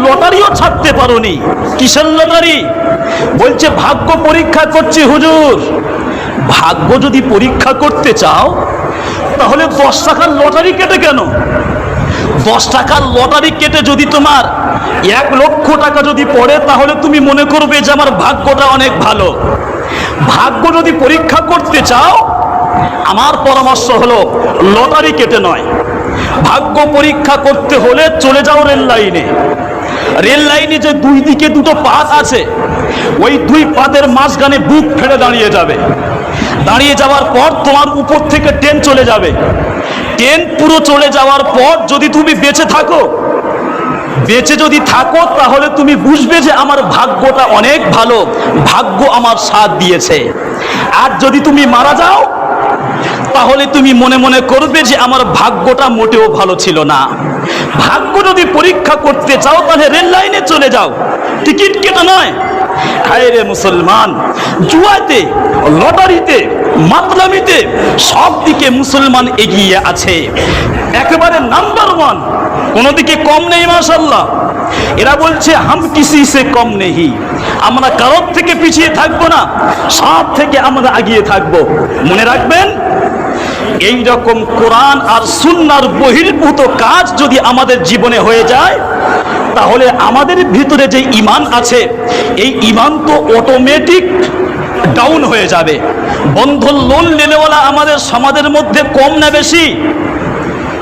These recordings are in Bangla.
লটারিও ছাড়তে পারোনি। কিসের লটারি? বলছে ভাগ্য পরীক্ষা করছি হুজুর। ভাগ্য যদি পরীক্ষা করতে চাও তাহলে 10 টাকার লটারি কেটে কেন? 10 টাকার লটারি কেটে যদি তোমার 1 লক্ষ টাকা যদি পড়ে তাহলে তুমি মনে করবে যে আমার ভাগ্যটা অনেক ভালো। ভাগ্য যদি পরীক্ষা করতে চাও, আমার পরামর্শ হলো লটারি কেটে নয়, ভাগ্য পরীক্ষা করতে হলে চলে যাও রেল লাইনে। রেল লাইনে যে দুই দিকে দুটো পাত আছে, ওই দুই পাতের মাঝখানে বুক ফেলে দাঁড়িয়ে যাবে। দাঁড়িয়ে যাওয়ার পর তোমার উপর থেকে ট্রেন চলে যাবে। ট্রেন পুরো চলে যাওয়ার পর যদি তুমি বেঁচে যদি থাকো তাহলে তুমি বুঝবে যে আমার ভাগ্যটা অনেক ভালো, ভাগ্য আমার সাথ দিয়েছে। আর যদি তুমি মারা যাও তাহলে তুমি মনে মনে করবে যে আমার ভাগ্যটা মোটেও ভালো ছিল না। ভাগ্য যদি পরীক্ষা করতে চাও তাহলে রেল লাইনে চলে যাও, টিকিট কেটে নয়। হায় রে মুসলমান, জুয়াতে, লটারিতে, মাতলামিতে সব দিকে মুসলমান এগিয়ে আছে, একেবারে নাম্বার 1, কোনো দিকে কম নেই। মাশাআল্লাহ, এরা বলছে হাম কিসি সে কম নেই, আমরা কারোর থেকে পিছিয়ে থাকবো না, সব থেকে আমরা এগিয়ে থাকবো। মনে রাখবেন, এই রকম কোরআন আর সুন্নাহর বহির্ভূত কাজ যদি আমাদের জীবনে হয়ে যায় তাহলে আমাদের ভিতরে যে ঈমান আছে এই ঈমান তো অটোমেটিক ডাউন হয়ে যাবে। বন্ধন লোন লেনেওয়ালা আমাদের সমাজের মধ্যে কম না বেশি?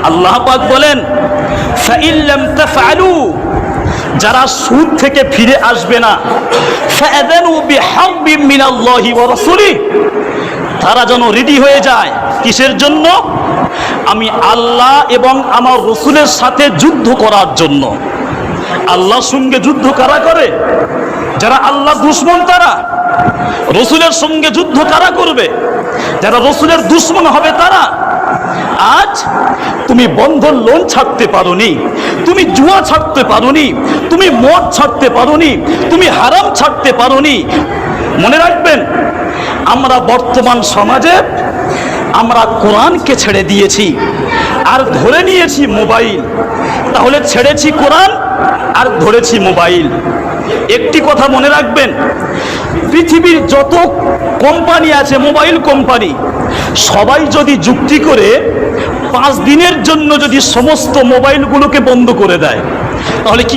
আল্লাহ পাক বলেন, ফাইন লাম তাফআলু, যারা সুদ থেকে ফিরে আসবে না, ফাআযানু বিহারবিন মিনাল্লাহি ওয়া রাসূলিহি, তারা যেন রেডি হয়ে যায়। কিসের জন্য? আমি আল্লাহ এবং আমার রসুলের সাথে যুদ্ধ করার জন্য। আল্লাহর সঙ্গে যুদ্ধ কারা করে? যারা আল্লাহ দুশমন তারা। রসুলের সঙ্গে যুদ্ধ কারা করবে? যারা রসুলের দুশমন হবে তারা। আজ তুমি বন্ধন লোন ছাড়তে পারোনি, তুমি জুয়া ছাড়তে পারোনি, তুমি মদ ছাড়তে পারোনি, তুমি হারাম ছাড়তে পারোনি। মনে রাখবেন, আমরা বর্তমান সমাজে আমরা কোরআনকে ছেড়ে দিয়েছি আর ধরে নিয়েছি মোবাইল। তাহলে ছেড়েছি কোরআন আর ধরেছি মোবাইল। একটি কথা মনে রাখবেন, পৃথিবীর যত কোম্পানি আছে, মোবাইল কোম্পানি, সবাই যদি যুক্তি করে 5 দিনের জন্য যদি সমস্ত মোবাইলগুলোকে বন্ধ করে দেয় তাহলে কি